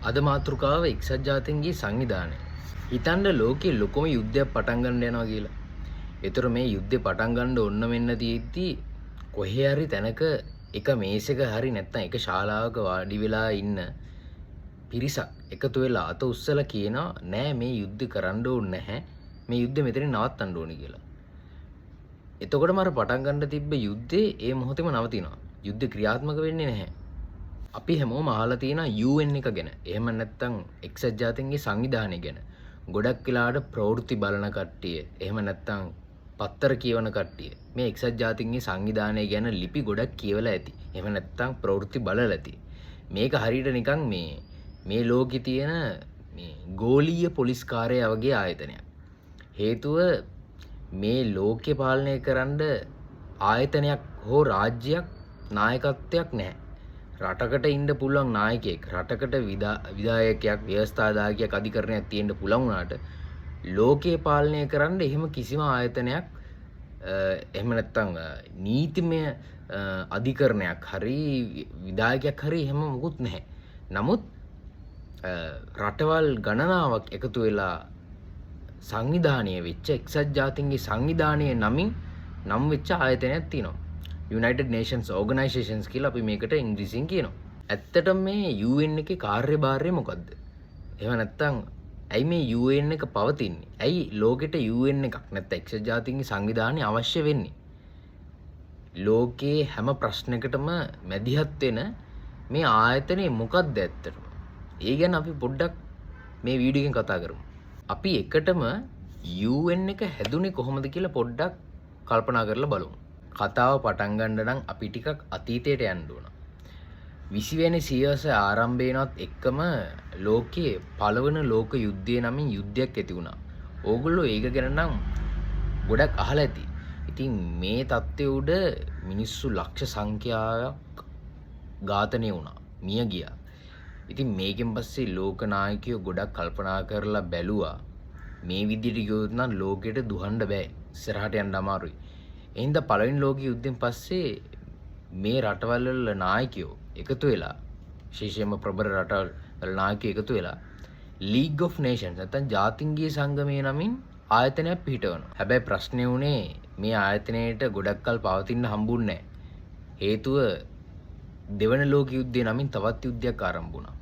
අද මාතෘකාව එක්සත් ජාතීන්ගේ සංවිධානය. හිතන්න ලෝකයේ ලොකුම යුද්ධයක් පටන් ගන්න යනවා කියලා. ඒතර මේ යුද්ධේ පටන් ගන්න ඕන්න මෙන්න තියෙද්දි කොහේ හරි තැනක එක මේසෙක හරි නැත්නම් එක ශාලාවක වාඩි වෙලා ඉන්න පිරිසක් එකතු වෙලා අත උස්සලා කියනවා නෑ මේ යුද්ධ කරන්න ඕනේ නැහැ. මේ යුද්ධ මෙතනින් නවත්තන්න ඕනේ කියලා. එතකොටම අර පටන් ගන්න තිබ්බ යුද්ධේ ඒ මොහොතේම නවතිනවා. යුද්ධ ක්‍රියාත්මක වෙන්නේ නැහැ. අපි හැමෝම අහලා තියෙනවා UN එක ගැන. එහෙම නැත්නම් එක්සත් ජාතීන්ගේ සංවිධානය ගැන. ගොඩක් වෙලාවට ප්‍රවෘත්ති බලන කට්ටිය, එහෙම නැත්නම් පත්තර කියවන කට්ටිය මේ එක්සත් ජාතීන්ගේ සංවිධානය ගැන ලිපි ගොඩක් කියවලා ඇති. එහෙම නැත්නම් ප්‍රවෘත්ති බලලා ඇති. මේක හරියට නිකන් මේ ලෝකේ තියෙන මේ ගෝලීය පොලිස් කාර්යය වගේ ආයතනයක්. හේතුව මේ ලෝකේ පාලනය කරන්න ආයතනයක් හෝ රාජ්‍යයක් නායකත්වයක් නැහැ. රටකට ඉන්න පුළුවන් නායකයෙක්, රටකට විධායකයෙක්, ව්‍යවස්ථාදායකයෙක්, අධිකරණයක් තියෙන්න පුළුවන් වුණාට ලෝකේ පාලනය කරන්න එහෙම කිසිම ආයතනයක් එහෙම නැත්නම් නීතිමය අධිකරණයක් හරි විධායකයක් හරි එහෙම මොකුත් නැහැ. නමුත් රටවල් ගණනාවක් එකතු වෙලා සංවිධානය වෙච්ච එක්සත් ජාතීන්ගේ සංවිධානයේ නමින් නම් වෙච්ච ආයතනයක් තියෙනවා. United Nations Organizations කියලා අපි මේකට ඉංග්‍රීසියෙන් කියනවා. ඇත්තටම මේ UN එකේ කාර්යභාරය මොකද්ද? එහෙම නැත්නම් ඇයි මේ UN එක පවතින්නේ? ඇයි ලෝකෙට UN එකක් නැත්නම් එක්සත් ජාතීන්ගේ සංවිධානය අවශ්‍ය වෙන්නේ? ලෝකයේ හැම ප්‍රශ්නයකටම මැදිහත් වෙන මේ ආයතනය මොකක්ද ඇත්තටම? ඒ ගැන අපි පොඩ්ඩක් මේ වීඩියෝ එකෙන් කතා කරමු. අපි එකටම UN එක හැදුනේ කොහොමද කියලා පොඩ්ඩක් කල්පනා කරලා බලමු. කතාව පටන් ගන්න නම් අපි ටිකක් අතීතයට යන්න ඕන. 20 වෙනි සියවසේ ආරම්භයනවත් එක්කම ලෝකයේ පළවෙනි ලෝක යුද්ධය නමින් යුද්ධයක් ඇති වුණා. ඕගොල්ලෝ ඒක ගැන නම් ගොඩක් අහලා ඇති. ඉතින් මේ தත්ත්වයේ උඩ මිනිස්සු ලක්ෂ සංඛ්‍යාවක් ඝාතනය වුණා, මිය ගියා. ඉතින් මේකෙන් පස්සේ ලෝක නායකයෝ ගොඩක් කල්පනා කරලා බැලුවා මේ විදිහට ගියොත් නම් ලෝකෙට දුහන්න බෑ. ඉස්සරහට යන්න අමාරුයි. එහෙනම් පළවෙනි ලෝක යුද්ධයෙන් පස්සේ මේ රටවල් වල නායකයෝ එකතු වෙලා, විශේෂයෙන්ම ප්‍රබල රටවල් වල නායකයෝ එකතු වෙලා League of Nations නැත්නම් ජාතීන්ගේ සංගමය නමින් ආයතනයක් පිහිටවනවා. හැබැයි ප්‍රශ්නේ උනේ මේ ආයතනයේට ගොඩක් කල් පවතින්න හම්බුන්නේ නැහැ. හේතුව දෙවන ලෝක යුද්ධය නමින් තවත් යුද්ධයක් ආරම්භ වුණා.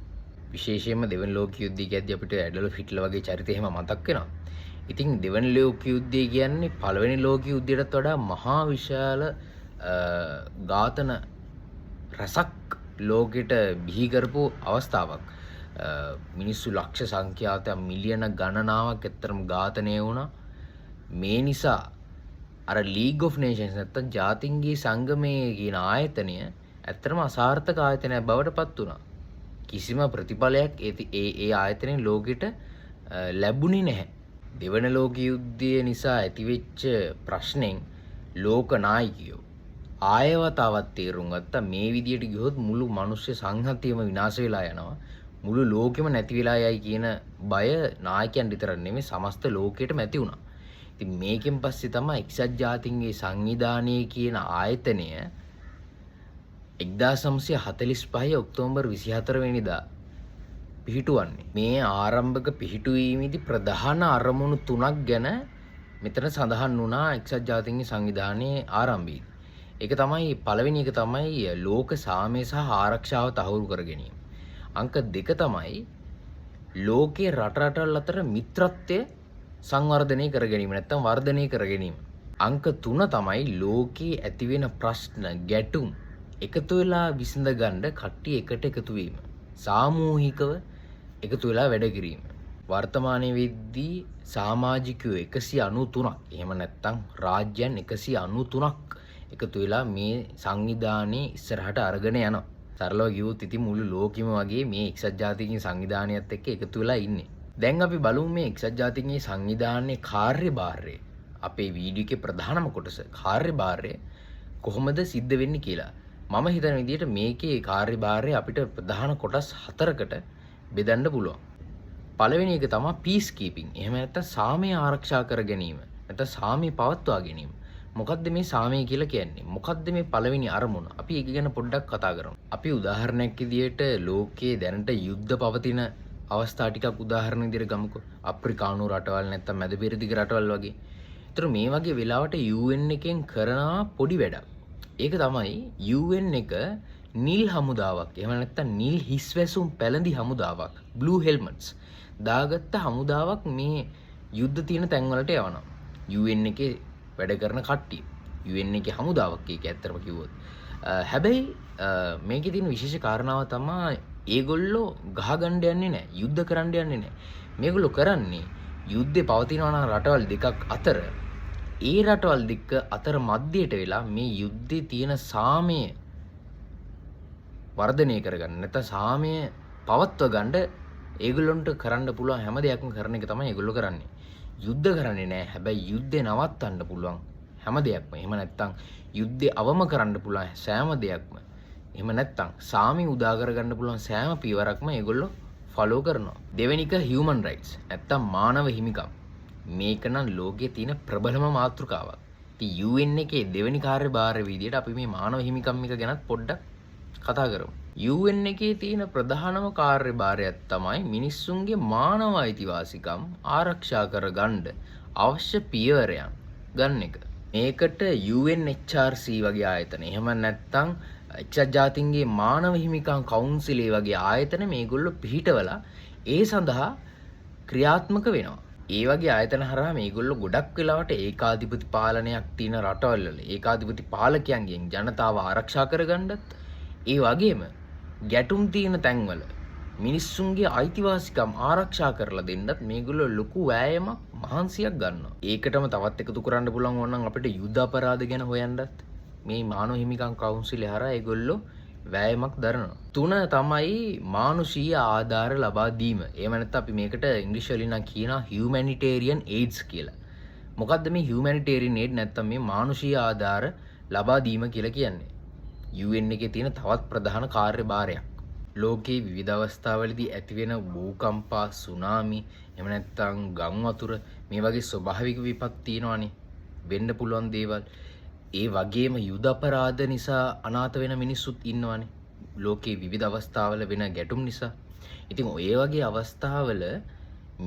විශේෂයෙන්ම දෙවන ලෝක යුද්ධය කියද්දී අපිට ඇඩොල්ෆ් හිට්ලර් වගේ චරිත එහෙම මතක් වෙනවා. ඉතින් දෙවන ලෝක යුද්ධය කියන්නේ පළවෙනි ලෝක යුද්ධයටත් වඩා මහා විශාල ඝාතන රසක් ලෝකෙට බිහි කරපු අවස්ථාවක්. මිනිස්සු ලක්ෂ සංඛ්‍යාතයක් මිලියන ගණනාවක් ඇත්තරම ඝාතනය වුණා. මේ නිසා අර League of Nations නැත්නම් ජාතීන්ගේ සංගමය කියන ආයතනය ඇත්තරම අසාර්ථක ආයතනයක් බවට පත් වුණා. කිසිම ප්‍රතිඵලයක් ඒ ආයතනයේ ලෝකෙට ලැබුණේ නැහැ. දෙවන ලෝක යුද්ධය නිසා ඇතිවෙච්ච ප්‍රශ්නෙන් ලෝක නායකයෝ ආයවතාවත් තේරුම් ගත්තා මේ විදියට ගියොත් මුළු මනුෂ්‍ය සංහතියම විනාශ වෙලා යනවා. මුළු ලෝකෙම නැති වෙලා යයි කියන බය නායකයන් විතරක් නෙමෙයි සමස්ත ලෝකෙටම ඇති වුණා. ඉතින් මේකෙන් පස්සේ තමයි එක්සත් ජාතීන්ගේ සංවිධානය කියන ආයතනය 1945 ඔක්තෝබර් 24 වෙනිදා පිහිටුවන්නේ. මේ ආරම්භක පිහිටුවීමේදී ප්‍රධාන අරමුණු තුනක් ගැන මෙතන සඳහන් වුණා එක්සත් ජාතීන්ගේ සංවිධානයේ ආරම්භයේදී. ඒක තමයි පළවෙනි එක තමයි ලෝක සාමය සහ ආරක්ෂාව තහවුරු කර ගැනීම. අංක 2 තමයි ලෝකයේ රටවල් අතර මිත්‍රත්වය සංවර්ධනය කර ගැනීම නැත්නම් වර්ධනය කර ගැනීම. අංක 3 තමයි ලෝකයේ ඇතිවෙන ප්‍රශ්න ගැටුම් එකතු වෙලා විසඳ ගන්න කට්ටිය එකට එකතු වීම. සාමූහිකව එකතු වෙලා වැඩ කිරීම. වර්තමානයේ වෙද්දී සමාජිකයෝ 193ක් එහෙම නැත්නම් රාජ්‍යයන් 193ක් එකතු වෙලා මේ සංවිධානයේ ඉස්සරහට අරගෙන යනවා. සරලව කිව්වොත් ඉතින් මුළු ලෝකෙම වගේ මේ එක්සත් ජාතීන්ගේ සංවිධානයත් එක්ක එකතු වෙලා ඉන්නේ. දැන් අපි බලමු මේ එක්සත් ජාතීන්ගේ සංවිධානයේ කාර්යභාරය. අපේ වීඩියෝ එකේ ප්‍රධානම කොටස කාර්යභාරය කොහොමද සිද්ධ වෙන්නේ කියලා. මම හිතන විදිහට මේකේ කාර්යභාරය අපිට ප්‍රධාන කොටස් 4කට බෙදන්න පුළුවන්. පළවෙනි එක තමයි පීස් කීපින්. එහෙම නැත්නම් සාමය ආරක්ෂා කර ගැනීම. නැත්නම් සාමය පවත්වා ගැනීම. මොකද්ද මේ සාමය කියලා කියන්නේ? මොකද්ද මේ පළවෙනි අරමුණ? අපි ඒක ගැන පොඩ්ඩක් කතා කරමු. අපි උදාහරණයක් විදියට ලෝකයේ දැනට යුද්ධ පවතින අවස්ථා ටිකක් උදාහරණ විදියට ගමුකෝ. අප්‍රිකානු රටවල් නැත්නම් මැද පෙරදිග රටවල් වගේ. ඒතර මේ වගේ වෙලාවට UN එකෙන් කරන පොඩි වැඩක්. ඒක තමයි UN එක නිල් හමුදාවක්. එහෙම නැත්නම් නිල් හිස්වැසුම් පැලඳි හමුදාවක්. Blue Helmets. දාගත්ත හමුදාවක් මේ යුද්ධ තියෙන තැන්වලට යවනවා. UN එකේ වැඩ කරන කට්ටිය. UN එකේ හමුදාවක් ඒක ඇත්තටම කිව්වොත්. හැබැයි මේකේ තියෙන විශේෂ කාරණාව තමයි ඒගොල්ලෝ ගහගන්න යන්නේ නැහැ. යුද්ධ කරන්න යන්නේ නැහැ. මේගොල්ලෝ කරන්නේ යුද්ධේ පවතිනවා නම් රටවල් දෙකක් අතර ඒ රටවල් දෙක අතර මැදයට වෙලා මේ යුද්ධේ තියෙන සාමය වර්ධනය කරගන්න. නැත්නම් සාමය පවත්ව ගන්න ඒගොල්ලන්ට කරන්න පුළුවන් හැම දෙයක්ම කරන එක තමයි ඒගොල්ලෝ කරන්නේ. යුද්ධ කරන්නේ නැහැ. හැබැයි යුද්ධේ නවත්තන්න පුළුවන් හැම දෙයක්ම. එහෙම නැත්නම් යුද්ධේ අවම කරන්න පුළුවන් සෑම දෙයක්ම. එහෙම නැත්නම් සාමි උදා කරගන්න පුළුවන් සෑම පියවරක්ම ඒගොල්ලෝ ෆලෝ කරනවා. දෙවෙනි එක හියුමන් රයිට්ස්. නැත්නම් මානව හිමිකම්. මේක නම් ලෝකයේ තියෙන ප්‍රබලම මාතෘකාවක්. ඉතින් UN එකේ දෙවෙනි කාර්යභාරය විදිහට අපි මේ මානව හිමිකම් එක ගැනත් පොඩ්ඩක් කතා කරමු. UN එකේ තියෙන ප්‍රධානම කාර්යභාරයක් තමයි මිනිස්සුන්ගේ මානව අයිතිවාසිකම් ආරක්ෂා කරගන්න අවශ්‍ය පියවරයන් ගන්න එක. මේකට UNHRC වගේ ආයතන, එහෙම නැත්නම් එක්සත් ජාතීන්ගේ මානව හිමිකම් කවුන්සිලේ වගේ ආයතන මේගොල්ලෝ පිහිටවලා ඒ සඳහා ක්‍රියාත්මක වෙනවා. ඒ වගේ ආයතන හරහා මේගොල්ලෝ ගොඩක් වෙලාවට ඒකාධිපති පාලනයක් තියෙන රටවල් වල ඒකාධිපති පාලකයන්ගෙන් ජනතාව ආරක්ෂා කරගන්නත් ඒ වගේම ගැටුම් තියෙන තැන්වල මිනිස්සුන්ගේ අයිතිවාසිකම් ආරක්ෂා කරලා දෙන්නත් මේගොල්ලෝ ලොකු වෑයමක් මහන්සියක් ගන්නවා. ඒකටම තවත් එකතු කරන්න පුළුවන් ඕනනම් අපිට යුද්ධ අපරාධ ගැන හොයන්නත් මේ මානව හිමිකම් කවුන්සිලේ හරහා ඒගොල්ලෝ වෑයමක් දරනවා. 3 තමයි මානුෂීය ආධාර ලබා දීම. එහෙම නැත්නම් අපි මේකට ඉංග්‍රීසි වලින් නම් කියනවා humanitarian aids කියලා. මොකද්ද මේ humanitarian aid නැත්නම් මේ මානුෂීය ආධාර ලබා දීම කියලා කියන්නේ? UN එකේ තියෙන තවත් ප්‍රධාන කාර්යභාරයක්. ලෝකයේ විවිධ අවස්ථාවලදී ඇතිවෙන භූකම්ප, සුනාමි, එහෙම නැත්නම් ගම් වතුර මේ වගේ ස්වභාවික විපත් තියෙනවානේ. වෙන්න පුළුවන් දේවල්. ඒ වගේම යුද අපරාධ නිසා අනාථ වෙන මිනිස්සුත් ඉන්නවානේ. ලෝකයේ විවිධ අවස්ථාවල වෙන ගැටුම් නිසා. ඉතින් ඔය වගේ අවස්ථාවල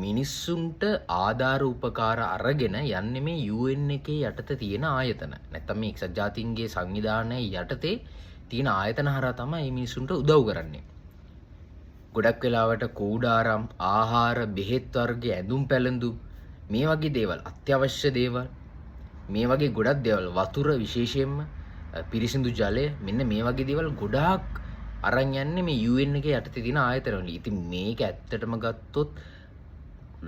මිනිස්සුන්ට ආධාර උපකාර අරගෙන යන්නේ මේ UN එකේ යටතේ තියෙන ආයතන. නැත්තම් මේ එක්සත් ජාතීන්ගේ සංවිධානයේ යටතේ තියෙන ආයතන හරහා තමයි මේ මිනිස්සුන්ට උදව් කරන්නේ. ගොඩක් වෙලාවට කූඩාරම්, ආහාර, බෙහෙත් වර්ග, ඇඳුම් පැළඳුම් මේ වගේ දේවල්, අත්‍යවශ්‍ය දේවල්, මේ වගේ ගොඩක් දේවල්, වතුර විශේෂයෙන්ම පිරිසිදු ජලය, මෙන්න මේ වගේ දේවල් ගොඩාක් අරන් යන්නේ මේ UN එකේ යටතේ තියෙන ආයතන වලින්. ඉතින් මේක ඇත්තටම ගත්තොත්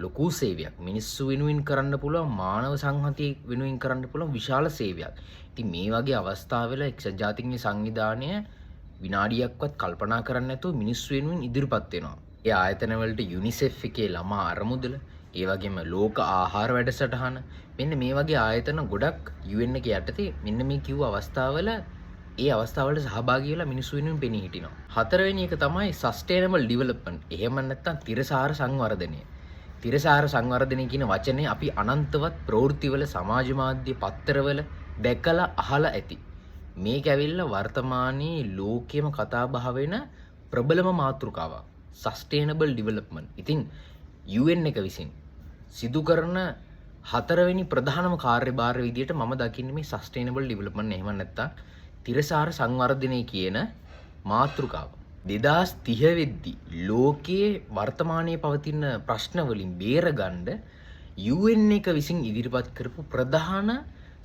ලොකු සේවයක්. මිනිස්සු වෙනුවෙන් කරන්න පුළුවන්, මානව සංහතිය වෙනුවෙන් කරන්න පුළුවන් විශාල සේවයක්. ඉතින් මේ වගේ අවස්ථාවල එක්සත් ජාතීන්ගේ සංවිධානය විනාඩියක්වත් කල්පනා කරන්නේ නැතුව මිනිස්සු වෙනුවෙන් ඉදිරිපත් වෙනවා. ඒ ආයතන වලට UNICEF එකේ ළමා අරමුදල, ඒ වගේම ලෝක ආහාර වැඩසටහන, මෙන්න මේ වගේ ආයතන ගොඩක් UN එකේ යටතේ මෙන්න මේ කිව්ව අවස්ථාවල ඒ අවස්ථාවලට සහභාගී වෙලා මිනිස්සු වෙනුවෙන් පෙනී හිටිනවා. හතරවෙනි එක තමයි sustainable development. එහෙම නැත්නම් තිරසාර සංවර්ධනය. තිරසාර සංවර්ධනය කියන වචනේ අපි අනන්තවත් ප්‍රවෘත්තිවල, සමාජ මාධ්‍ය, පත්තරවල දැකලා අහලා ඇති. මේක ඇවිල්ලා වර්තමානයේ ලෝකෙම කතා බහ වෙන ප්‍රබලම මාතෘකාවක්. sustainable development. ඉතින් UN එක විසින් සිදු කරන හතරවෙනි ප්‍රධානම කාර්යභාරය විදිහට මම දකින්නේ මේ sustainable development. එහෙම නැත්නම් තිරසාර සංවර්ධනය කියන මාතෘකාව. 2030 වෙද්දී ලෝකයේ වර්තමානයේ පවතින ප්‍රශ්න වලින් බේරගන්න UN එක විසින් ඉදිරිපත් කරපු ප්‍රධාන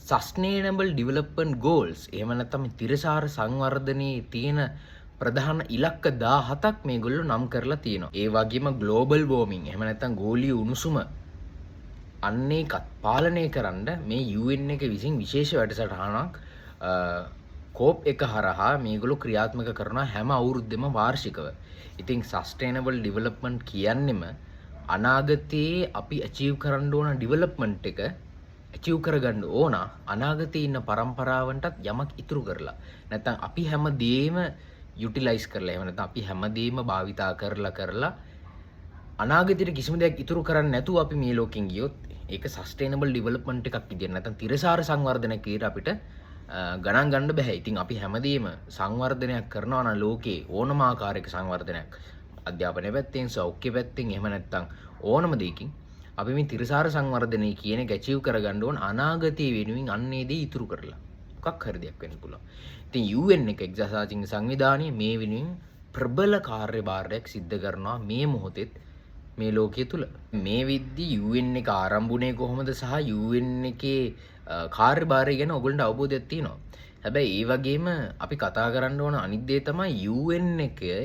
sustainable development goals, එහෙම නැත්නම් තිරසාර සංවර්ධනයේ තියෙන ප්‍රධාන ඉලක්ක 17ක් මේගොල්ලෝ නම් කරලා තියෙනවා. ඒ වගේම global warming, එහෙම නැත්නම් ගෝලීය උණුසුම අන්නේකත් පාලනය කරන්න මේ UN එක විසින් විශේෂ වැඩසටහනක් කෝප් එක හරහා මේගොල්ලෝ ක්‍රියාත්මක කරන හැම අවුරුද්දෙම වාර්ෂිකව. ඉතින් sustainable development කියන්නෙම අනාගතයේ අපි achieve කරන්න ඕන development එක achieve කරගන්න ඕන අනාගතයේ ඉන්න පරම්පරාවන්ටත් යමක් ඉතුරු කරලා. නැත්නම් අපි හැමදේම යුටිලයිස් කරලා, එහෙම නැත්නම් අපි හැමදේම භාවිතා කරලා අනාගතයට කිසිම දෙයක් ඉතුරු කරන්නේ නැතුව අපි මේ ලෝකෙන් ගියොත් ඒක සස්ටේනබල් ඩෙවලොප්මන්ට් එකක් විදියට නැත්නම් තිරසාර සංවර්ධනයක් විදියට අපිට ගණන් ගන්න බෑ. ඉතින් අපි හැමදේම සංවර්ධනයක් කරනවා නම් ලෝකේ ඕනම ආකාරයක සංවර්ධනයක් අධ්‍යාපනය පැත්තෙන්, සෞඛ්‍ය පැත්තෙන්, එහෙම නැත්නම් ඕනම දෙයකින් අපි මේ තිරසාර සංවර්ධනය කියන එක ඇචීව් කරගන්න ඕන අනාගතයේ වෙනුවෙන් අන්නේ දේ ඉතුරු කරලා. මොකක් හරි දෙයක් වෙන්න පුළුවන්. ඉතින් UN එක එක්සත් ජාතීන්ගේ සංවිධානය මේ වෙනුවෙන් ප්‍රබල කාර්යභාරයක් සිද්ධ කරනවා මේ මොහොතේ මේ ලෝකයේ තුල. මේ විද්දි UN එක ආරම්භුනේ කොහොමද සහ UN එකේ කාර්යභාරය ගැන ඔයගොල්ලන්ට අවබෝධයක් තියෙනවා. හැබැයි ඒ වගේම අපි කතා කරන්න ඕන අනිත් දේ තමයි UN එකේ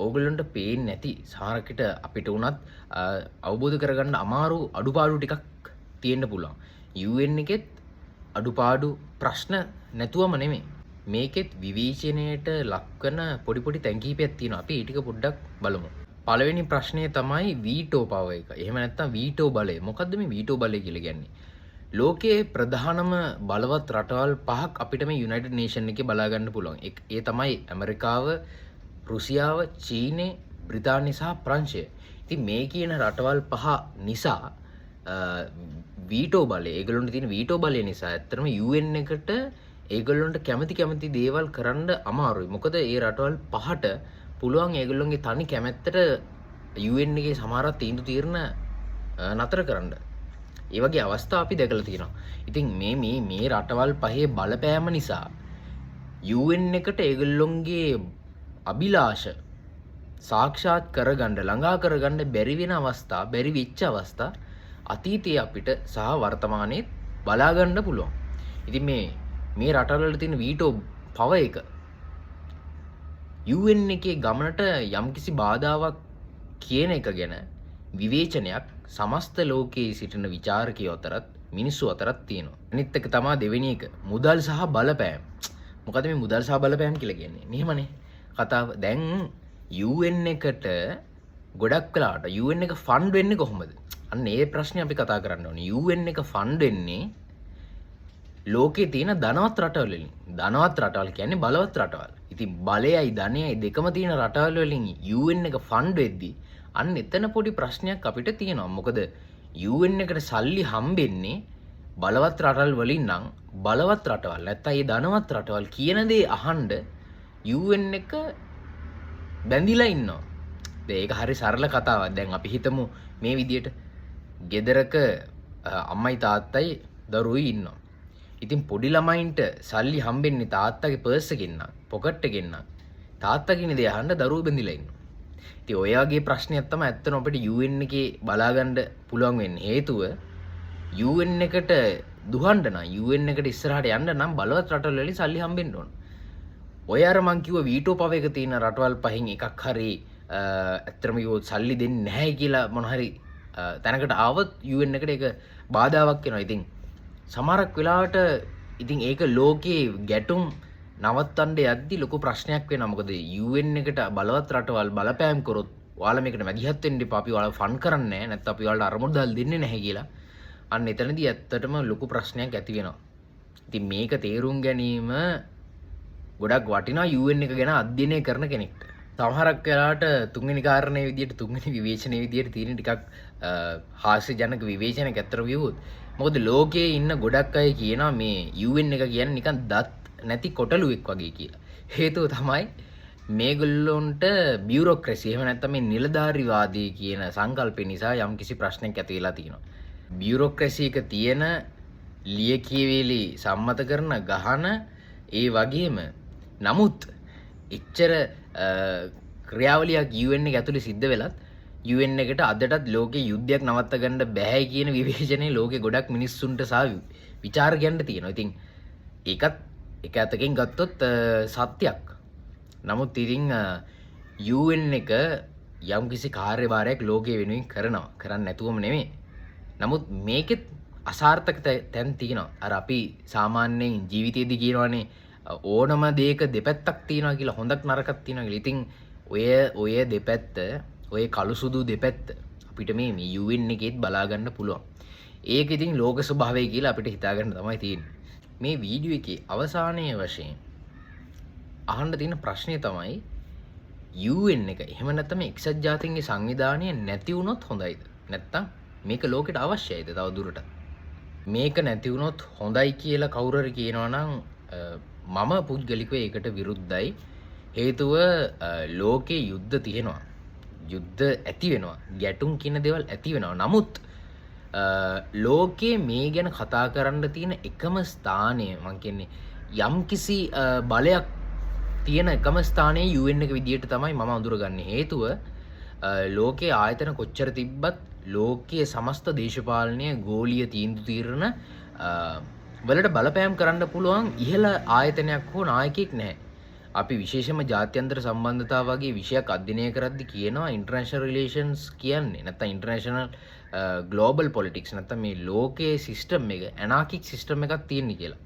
ඕගොල්ලන්ට පේන්නේ නැති සාරකට අපිට උනත් අවබෝධ කරගන්න අමාරු අඩුපාඩු ටිකක් තියෙන්න පුළුවන්. UN එකෙත් අඩුපාඩු ප්‍රශ්න නැතුවම නෙමෙයි. මේකෙත් විවේචනයට ලක්වන පොඩි පොඩි තැන් කිහිපයක් තියෙනවා. අපි ඒ ටික පොඩ්ඩක් බලමු. පළවෙනි ප්‍රශ්නය තමයි වීටෝ පවර් එක. එහෙම නැත්නම් වීටෝ බලය. මොකද්ද මේ වීටෝ බලය කියලා කියන්නේ? ලෝකයේ ප්‍රධානම බලවත් රටවල් පහක් අපිට මේ යුනයිටඩ් නේෂන් එකේ බලා ගන්න පුළුවන්. ඒ තමයි ඇමරිකාව, රුසියාව, චීනය, බ්‍රිතාන්‍ය සහ ප්‍රංශය. ඉතින් මේ කියන රටවල් පහ නිසා වීටෝ බලය, ඒගොල්ලන්ට තියෙන වීටෝ බලය නිසා ඇත්තටම UN එකට ඒගොල්ලන්ට කැමති දේවල් කරන්න අමාරුයි. මොකද ඒ රටවල් පහට පුළුවන් ඒගොල්ලන්ගේ තනි කැමැත්තට UN එකේ සමහර තීන්දුව නතර කරන්න. ඒ වගේ අවස්ථා අපි දැකලා තියෙනවා. ඉතින් මේ රටවල් පහේ බලපෑම නිසා UN එකට ඒගොල්ලොන්ගේ අභිලාෂ සාක්ෂාත් කරගන්න, ළඟා කරගන්න බැරි වෙන අවස්ථා, බැරි වෙච්ච අවස්ථා අතීතයේ අපිට සහ වර්තමානයේ බලා ගන්න පුළුවන්. ඉතින් මේ රටවල තියෙන වීටෝ පවර් එක UN එකේ ගමනට යම්කිසි බාධාවක් කියන එක ගැන විවේචනයක් සමස්ත ලෝකයේ සිටින විචාරකයෝ අතරත් මිනිස්සු අතරත් තියෙනවා. අනිත් එක තමයි දෙවෙනි එක මුදල් සහ බලපෑම්. මොකද මේ මුදල් සහ බලපෑම් කියලා කියන්නේ? මෙහෙමනේ කතාව. දැන් UN එකට ගොඩක් වෙලාවට UN එක ෆන්ඩ් වෙන්නේ කොහොමද? අන්න ඒ ප්‍රශ්නේ අපි කතා කරන්න ඕනේ. UN එක ෆන්ඩ් වෙන්නේ ලෝකේ තියෙන ධනවත් රටවල් වලින්. ධනවත් රටවල් කියන්නේ බලවත් රටවල්. ඉතින් බලයයි ධනයයි දෙකම තියෙන රටවල් වලින් UN එක ෆන්ඩ් වෙද්දී අන්න එතන පොඩි ප්‍රශ්නයක් අපිට තියෙනවා. මොකද UN එකට සල්ලි හම්බෙන්නේ බලවත් රටවල් වලින් නම් බලවත් රටවල් නැත්නම් ඒ ධනවත් රටවල් කියන දේ අහන්න UN එක බැඳිලා ඉන්නවා. ඒක හරි සරල කතාවක්. දැන් අපි හිතමු මේ විදියට ගෙදරක අම්මයි තාත්තයි දරුවෝයි ඉන්නවා. ඉතින් පොඩි ළමයින්ට සල්ලි හම්බෙන්නේ තාත්තගේ පර්ස් එකෙන් නම්, පොකට් එකෙන් නම්. තාත්තා කියන දේ අහන්න දරුවෝ බැඳිලා ඉන්නවා. ඉතින් ඔය වගේ ප්‍රශ්නයක් තමයි ඇත්තටම අපිට UN එකේ බලා ගන්න පුළුවන් වෙන්නේ. හේතුව UN එකට දුහන්න නම්, UN එකට ඉස්සරහට යන්න නම් බලවත් රටවල් වලින් සල්ලි හම්බෙන්න ඕන. ඔය අර මං කිව්ව වීටෝ පවර් එක තියෙන රටවල් පහෙන් එකක් හරි ඇත්තටම කිව්වොත් සල්ලි දෙන්නේ නැහැ කියලා මොන හරි තැනකට ආවොත් UN එකට ඒක බාධාවක් වෙනවා. ඉතින් සමහරක් වෙලාවට ඉතින් ඒක ලෝකේ ගැටුම් නවත්තන්න යද්දි ලොකු ප්‍රශ්නයක් වෙනවා. මොකද UN එකට බලවත් රටවල් බලපෑම් කරොත් ඔයාලා මේකට මැදිහත් වෙන්න එපා, අපි ඔයාලා ෆන් කරන්නේ නැහැ, නැත්නම් අපි ඔයාලට අරමුදල් දෙන්නේ නැහැ කියලා. අන්න එතනදී ඇත්තටම ලොකු ප්‍රශ්නයක් ඇති වෙනවා. ඉතින් මේක තේරුම් ගැනීම ගොඩක් වටිනා UN එක ගැන අධ්‍යයනය කරන කෙනෙක්ට. සමහරක් වෙලාවට තුන්වෙනි කාරණේ විදියට, තුන්වෙනි විවේචනයේ විදියට තියෙන ටිකක් හාස්‍යජනක විවේචනයක් ඇත්තට විවුත්. මොකද ලෝකයේ ඉන්න ගොඩක් අය කියනවා මේ UN එක කියන්නේ නිකන් දත් නැති කොටලුවෙක් වගේ කියලා. හේතුව තමයි මේගොල්ලොන්ට බියුරොක්‍රසි, එහෙම නැත්නම් මේ නිලධාරිවාදී කියන සංකල්පය නිසා යම්කිසි ප්‍රශ්නයක් ඇති වෙලා තියෙනවා. බියුරොක්‍රසි එක තියෙන, ලියකියවිලි සම්මත කරන, ගහන, ඒ වගේම නමුත් එච්චර ක්‍රියාවලියක් UN එක ඇතුලේ සිද්ධ වෙලත් UN එකට අදටත් ලෝකේ යුද්ධයක් නවත්ත ගන්න බෑ කියන විවේචනයේ ලෝකේ ගොඩක් මිනිස්සුන්ට සහ විචාරකයන්ට තියෙනවා. ඉතින් ඒකත් එක අතකින් ගත්තොත් සත්‍යයක්. නමුත් ඉතින් UN එක යම්කිසි කාර්යභාරයක් ලෝකයේ වෙනුවෙන් කරනවා. කරන්නේ නැතුවම නෙමෙයි. නමුත් මේකෙත් අසාර්ථක තැන් තියෙනවා. අර අපි සාමාන්‍යයෙන් ජීවිතයේදී කියනවානේ ඕනම දෙයක දෙපැත්තක් තියෙනවා කියලා, හොඳක් නරකක් තියෙනවා කියලා. ඉතින් ඔය දෙපැත්ත, ඔය කළු සුදු දෙපැත්ත අපිට මේ UN එකේත් බලා ගන්න පුළුවන්. ඒක ඉතින් ලෝක ස්වභාවය කියලා අපිට හිතා ගන්න තමයි තියෙන්නේ. මේ වීඩියෝ එකේ අවසානයේ වශයෙන් අහන්න තියෙන ප්‍රශ්නේ තමයි UN එක එහෙම නැත්නම් එක්සත් ජාතීන්ගේ සංවිධානය නැති වුණොත් හොඳයිද? නැත්නම් මේක ලෝකෙට අවශ්‍යයිද තව දුරටත්? මේක නැති වුණොත් හොඳයි කියලා කවුරු හරි කියනවා නම් මම පුද්ගලිකව ඒකට විරුද්ධයි. හේතුව ලෝකේ යුද්ධ තියෙනවා. යුද්ධ ඇති වෙනවා. ගැටුම් කියන දේවල් ඇති වෙනවා. නමුත් ලෝකයේ මේ ගැන කතා කරන්න තියෙන එකම ස්ථානය මං කියන්නේ යම්කිසි බලයක් තියෙන එකම ස්ථානයේ UN එක විදියට තමයි මම අඳුරගන්නේ. හේතුව ලෝකයේ ආයතන කොච්චර තිබ්බත් ලෝකයේ සමස්ත දේශපාලනය ගෝලීය තීන්දුව తీරන වලට බලපෑම් කරන්න පුළුවන් ඉහළ ආයතනයක් හෝ නායකයෙක් නැහැ. අපි විශේෂයෙන්ම ජාත්‍යන්තර සම්බන්ධතා වගේ විෂයක් අධ්‍යයනය කරද්දී කියනවා ඉන්ටර්නැෂනල් රිලේෂන්ස් කියන්නේ නැත්නම් ඉන්ටර්නැෂනල් ග්ලෝබල් පොලිටික්ස් නැත්නම් මේ ලෝකයේ සිස්ටම් එක ඇනාකික් සිස්ටම් එකක් තියෙන්නේ කියලා.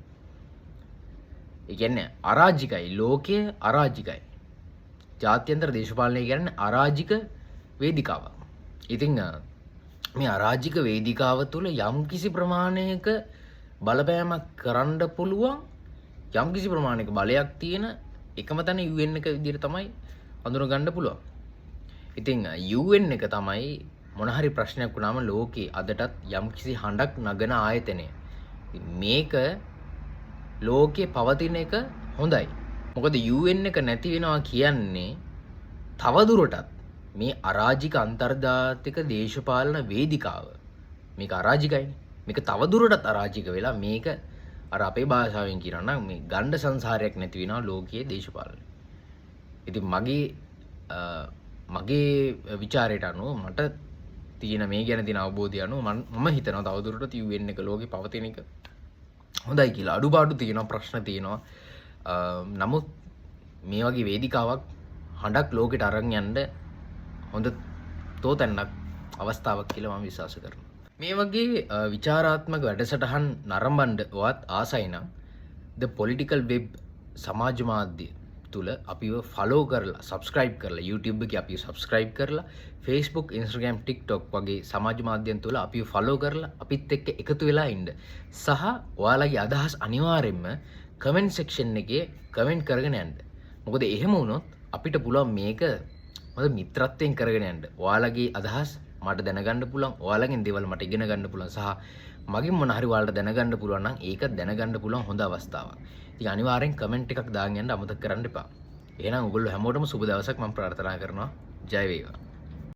ඒ කියන්නේ අරාජිකයි ලෝකයේ අරාජිකයි. ජාත්‍යන්තර දේශපාලනය කියන්නේ අරාජික වේදිකාවක්. ඉතින් මේ අරාජික වේදිකාව තුළ යම්කිසි ප්‍රමාණයක බලපෑමක් කරන්න පුළුවන් යම්කිසි ප්‍රමාණයක බලයක් තියෙන එකම තැන UN එක විදිහට තමයි හඳුනගන්න පුළුවන්. ඉතින් UN එක තමයි මොන හරි ප්‍රශ්නයක් වුණාම ලෝකේ අදටත් යම්කිසි හඬක් නගන ආයතනය. මේක ලෝකේ පවතින එක හොඳයි. මොකද UN එක නැති වෙනවා කියන්නේ තවදුරටත් මේ අරාජික අන්තර්ජාතික දේශපාලන වේදිකාව මේක අරාජිකයිනේ. මේක තවදුරටත් අරාජික වෙලා මේක අර අපේ භාෂාවෙන් කියනවා නම් මේ ගණ්ඩ සංසාරයක් නැති වෙනවා ලෝකයේ දේශපාලනය. ඉතින් මගේ විචාරයට අනුව මට තියෙන මේ ගැන තියෙන අවබෝධය අනුව මම හිතනවා තවදුරටත් UN එක ලෝකේ පවතින එක හොඳයි කියලා. අඩුපාඩු තියෙනවා ප්‍රශ්න තියෙනවා. නමුත් මේ වගේ වේදිකාවක් හඬක් ලෝකෙට අරන් යන්න හොඳ තෝතැන්නක් අවස්ථාවක් කියලා මම විශ්වාස කරනවා. මේ වගේ විචාරාත්මක වැඩසටහන් නරඹන්නවත් ආසයි නම් The Political Web සමාජ මාධ්‍ය තුල අපිව ෆලෝ කරලා subscribe කරලා YouTube එකේ අපිව subscribe කරලා Facebook Instagram TikTok වගේ සමාජ මාධ්‍යයන් තුල අපිව ෆලෝ කරලා අපිත් එක්ක එකතු වෙලා ඉන්න. සහ ඔයාලගේ අදහස් අනිවාර්යෙන්ම comment section එකේ comment කරගෙන යන්න. මොකද එහෙම වුණොත් අපිට පුළුවන් මේක මොකද මිත්‍රත්වයෙන් කරගෙන යන්න. ඔයාලගේ අදහස් මට දැනගන්න පුළුවන්. ඔයාලගෙන් දේවල් මට ඉගෙන ගන්න පුළුවන්. සහ මගෙන් මොන හරි ඔයාලට දැනගන්න පුළුවන් නම් ඒක දැනගන්න පුළුවන් හොඳ අවස්ථාවක්. ඉතින් අනිවාර්යෙන් කමෙන්ට් එකක් දාගෙන යන්න අමතක කරන්න එපා. එහෙනම් ඔයගොල්ලෝ හැමෝටම සුබ දවසක් මම ප්‍රාර්ථනා කරනවා. ජය වේවා.